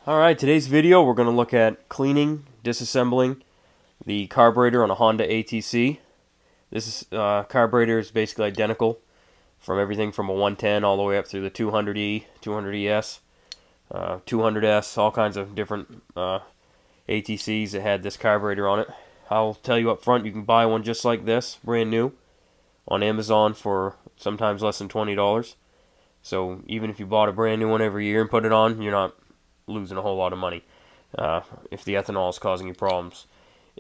Alright, today's video we're going to look at cleaning, disassembling the carburetor on a Honda ATC. This carburetor is basically identical from everything from a 110 all the way up through the 200E, 200ES, 200S, all kinds of different ATCs that had this carburetor on it. I'll tell you up front, you can buy one just like this, brand new, on Amazon for sometimes less than $20. So even if you bought a brand new one every year and put it on, you're not losing a whole lot of money if the ethanol is causing you problems.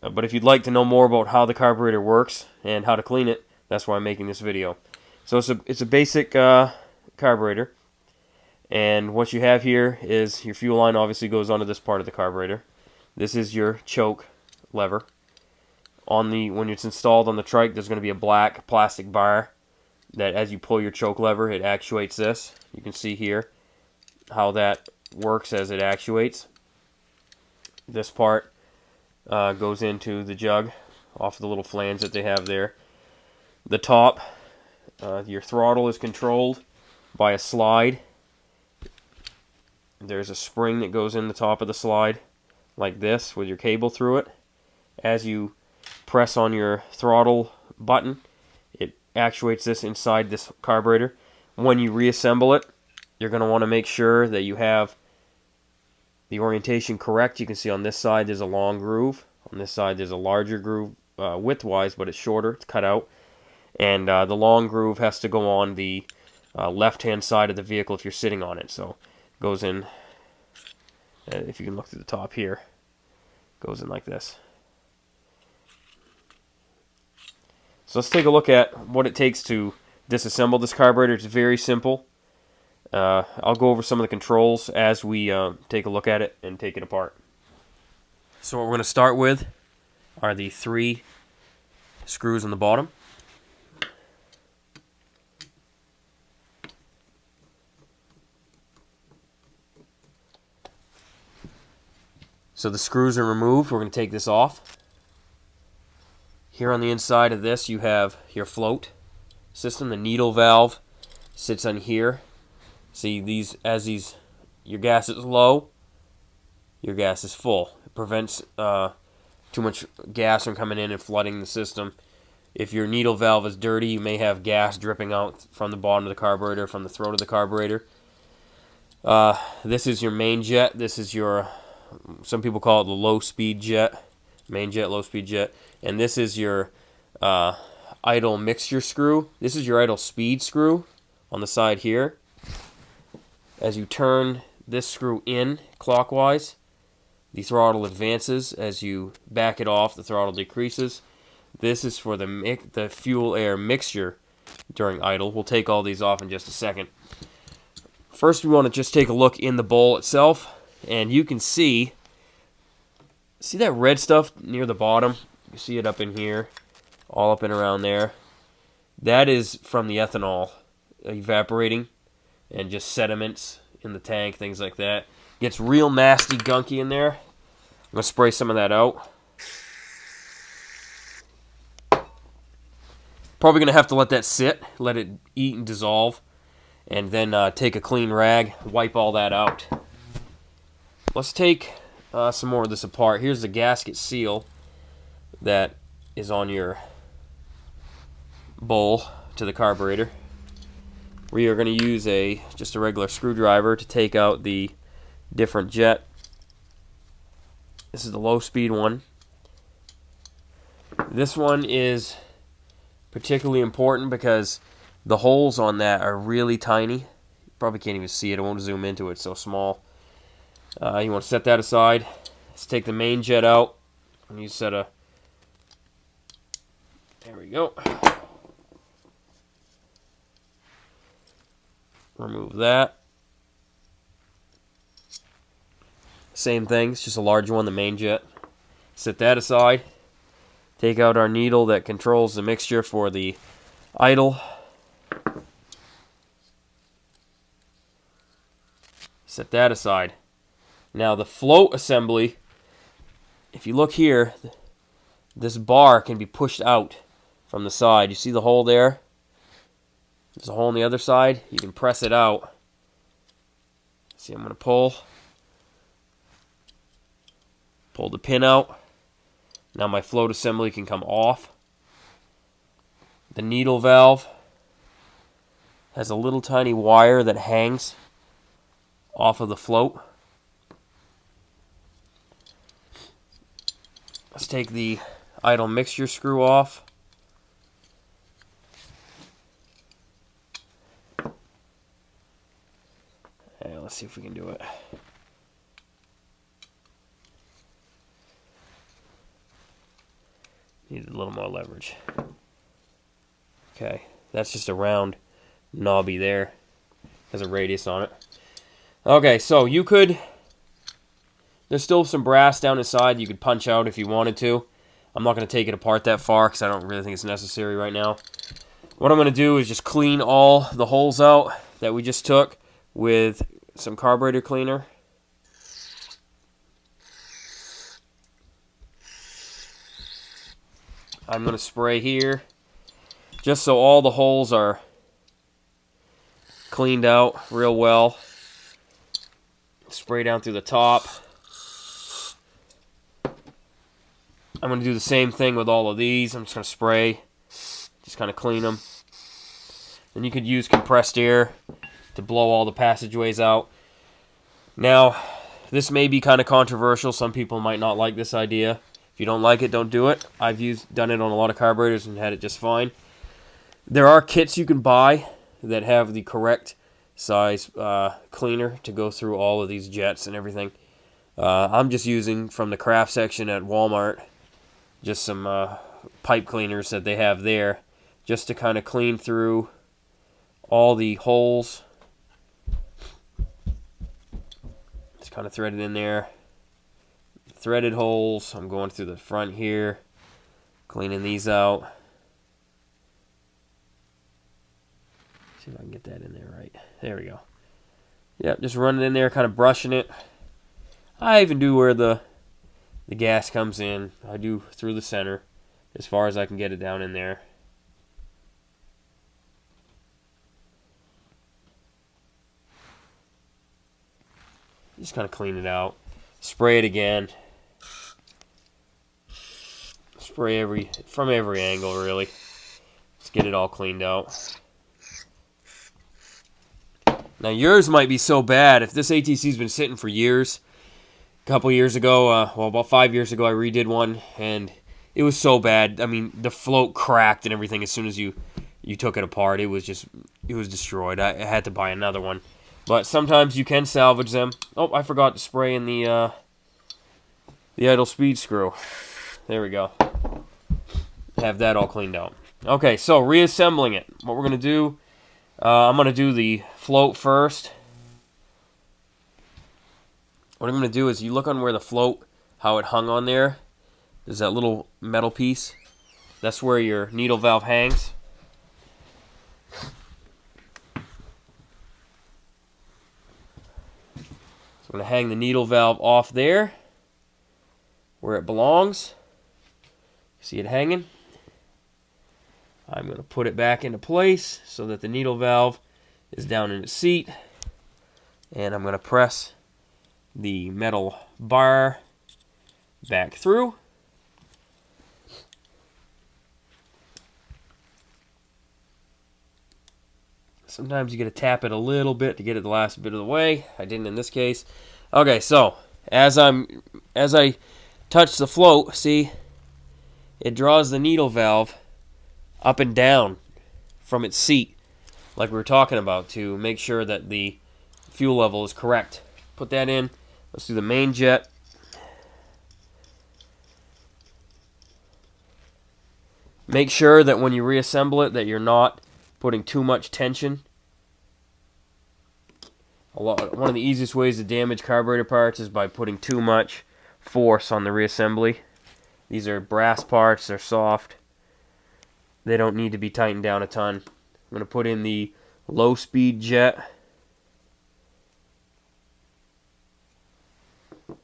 But if you'd like to know more about how the carburetor works and how to clean it, that's why I'm making this video. So it's a basic carburetor, and what you have here is your fuel line obviously goes onto this part of the carburetor. This is your choke lever. When it's installed on the trike, there's going to be a black plastic bar that as you pull your choke lever, it actuates this. You can see here how that works as it actuates. This part goes into the jug off the little flange that they have there. The top, your throttle is controlled by a slide. There's a spring that goes in the top of the slide like this with your cable through it. As you press on your throttle button, it actuates this inside this carburetor. When you reassemble it, you're going to want to make sure that you have the orientation correct. You can see on this side there's a long groove. On this side there's a larger groove width-wise, but it's shorter. It's cut out. And the long groove has to go on the left-hand side of the vehicle if you're sitting on it. So it goes in, if you can look through the top here, it goes in like this. So let's take a look at what it takes to disassemble this carburetor. It's very simple. I'll go over some of the controls as we take a look at it and take it apart. So what we're going to start with are the 3 screws on the bottom. So the screws are removed. We're going to take this off. Here on the inside of this you have your float system. The needle valve sits on here. See, your gas is low, your gas is full. It prevents too much gas from coming in and flooding the system. If your needle valve is dirty, you may have gas dripping out from the bottom of the carburetor, from the throat of the carburetor. This is your main jet. This is your, some people call it the low-speed jet, main jet, low-speed jet. And this is your idle mixture screw. This is your idle speed screw on the side here. As you turn this screw in clockwise, the throttle advances. As you back it off, the throttle decreases. This is for the fuel-air mixture during idle. We'll take all these off in just a second. First, we want to just take a look in the bowl itself, and you can see that red stuff near the bottom? You see it up in here, all up and around there. That is from the ethanol evaporating and just sediments in the tank, things like that. Gets real nasty, gunky in there. I'm going to spray some of that out. Probably going to have to let that sit, let it eat and dissolve, and then take a clean rag, wipe all that out. Let's take some more of this apart. Here's the gasket seal that is on your bowl to the carburetor. We are going to use just a regular screwdriver to take out the different jet. This is the low speed one. This one is particularly important because the holes on that are really tiny. You probably can't even see it. I won't zoom into it, it's so small. You want to set that aside. Let's take the main jet out. And you set a... There we go. Remove that. Same thing, it's just a large one, the main jet. Set that aside. Take out our needle that controls the mixture for the idle. Set that aside. Now the float assembly, if you look here, this bar can be pushed out from the side. You see the hole there? There's a hole on the other side. You can press it out. See, I'm going to pull. Pull the pin out. Now my float assembly can come off. The needle valve has a little tiny wire that hangs off of the float. Let's take the idle mixture screw off. And let's see if we can do it. Need a little more leverage. Okay, that's just a round knobby there. Has a radius on it. Okay, so you could... There's still some brass down inside you could punch out if you wanted to. I'm not going to take it apart that far because I don't really think it's necessary right now. What I'm going to do is just clean all the holes out that we just took with some carburetor cleaner. I'm going to spray here just so all the holes are cleaned out real well. Spray down through the top. I'm going to do the same thing with all of these. I'm just going to spray, just kind of clean them. Then you could use compressed air to blow all the passageways out. Now, this may be kind of controversial. Some people might not like this idea. If you don't like it, don't do it. I've done it on a lot of carburetors and had it just fine. There are kits you can buy that have the correct size cleaner to go through all of these jets and everything. I'm just using from the craft section at Walmart just some pipe cleaners that they have there just to kind of clean through all the holes. Just kind of thread it in there. Threaded holes. I'm going through the front here, cleaning these out. See if I can get that in there right. There we go. Yep, just running in there, kind of brushing it. I even do where the gas comes in. I do through the center as far as I can get it down in there. Just kind of clean it out. Spray it again. Spray from every angle, really. Let's get it all cleaned out. Now yours might be so bad. If this ATC's been sitting for years, a couple years ago, well, about 5 years ago, I redid one, and it was so bad. I mean, the float cracked and everything as soon as you took it apart. It was destroyed. I had to buy another one. But sometimes you can salvage them. Oh, I forgot to spray in the idle speed screw. There we go. Have that all cleaned out. Okay, so reassembling it. What we're going to do, I'm going to do the float first. What I'm going to do is you look on where the float, how it hung on there. There's that little metal piece. That's where your needle valve hangs. So I'm going to hang the needle valve off there, where it belongs. See it hanging? I'm going to put it back into place so that the needle valve is down in its seat. And I'm going to press the metal bar back through. Sometimes you got to tap it a little bit to get it the last bit of the way. I didn't in this case. Okay, so as I touch the float, see, it draws the needle valve up and down from its seat, like we were talking about, to make sure that the fuel level is correct. Put that in. Let's do the main jet. Make sure that when you reassemble it that you're not putting too much tension. One of the easiest ways to damage carburetor parts is by putting too much force on the reassembly. These are brass parts, they're soft. They don't need to be tightened down a ton. I'm going to put in the low speed jet. I'm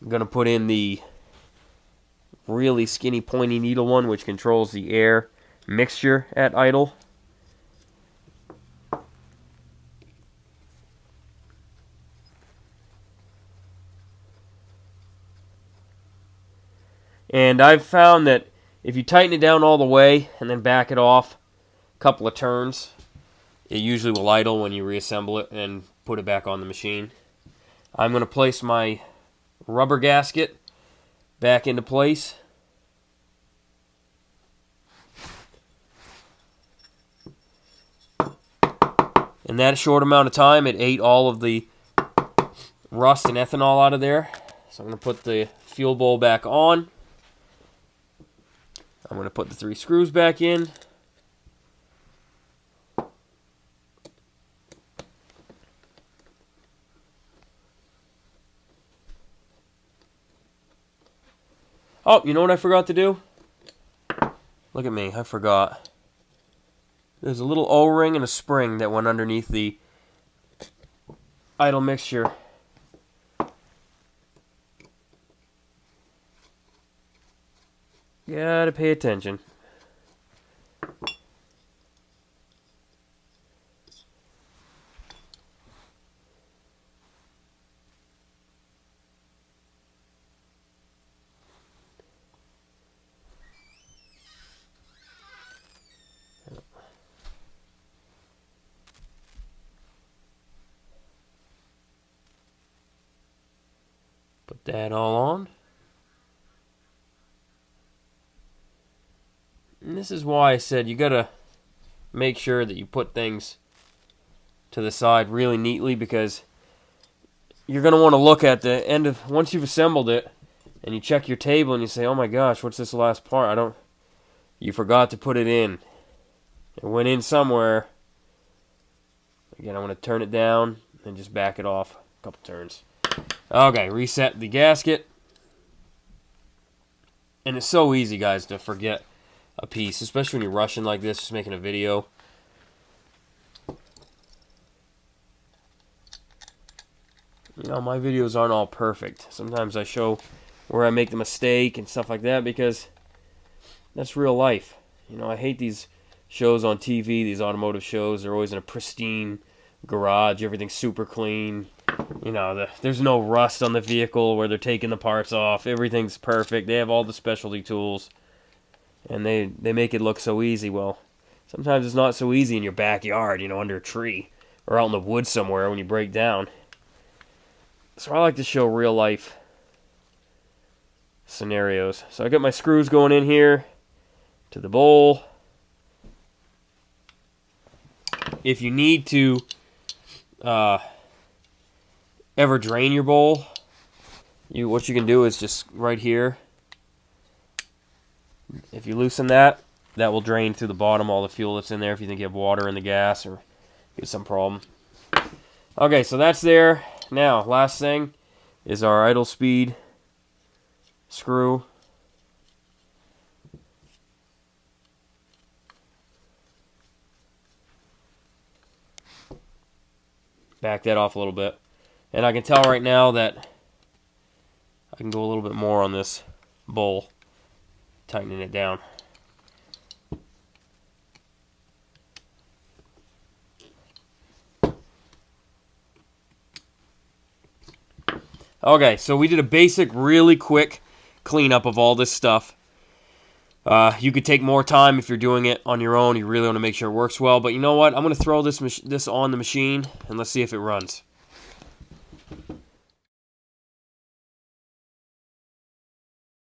going to put in the really skinny pointy needle one, which controls the air mixture at idle. And I've found that if you tighten it down all the way and then back it off a couple of turns, it usually will idle when you reassemble it and put it back on the machine. I'm going to place my rubber gasket back into place. In that short amount of time, it ate all of the rust and ethanol out of there. So I'm going to put the fuel bowl back on. I'm going to put the 3 screws back in. Oh, you know what I forgot to do? Look at me, I forgot. There's a little O-ring and a spring that went underneath the idle mixture. Gotta pay attention. Put that all on. And this is why I said you gotta make sure that you put things to the side really neatly, because you're gonna want to look at the end of, once you've assembled it and you check your table and you say, oh my gosh, what's this last part? You forgot to put it in. It went in somewhere. Again, I'm gonna turn it down and just back it off a couple turns. Okay, reset the gasket. And it's so easy, guys, to forget a piece, especially when you're rushing like this, just making a video. You know, my videos aren't all perfect. Sometimes I show where I make the mistake and stuff like that, because that's real life. You know, I hate these shows on TV, these automotive shows. They're always in a pristine garage, everything's super clean. You know, there's no rust on the vehicle where they're taking the parts off. Everything's perfect. They have all the specialty tools, and they make it look so easy. Well, sometimes it's not so easy in your backyard, you know, under a tree or out in the woods somewhere when you break down. So I like to show real life scenarios. So I got my screws going in here to the bowl. If you need to ever drain your bowl, what you can do is just right here, if you loosen that, that will drain through the bottom all the fuel that's in there if you think you have water in the gas or get some problem. Okay, so that's there. Now, last thing is our idle speed screw. Back that off a little bit. And I can tell right now that I can go a little bit more on this bowl, tightening it down. Okay, so we did a basic, really quick cleanup of all this stuff. You could take more time if you're doing it on your own. You really want to make sure it works well. But you know what? I'm going to throw this on the machine, and let's see if it runs.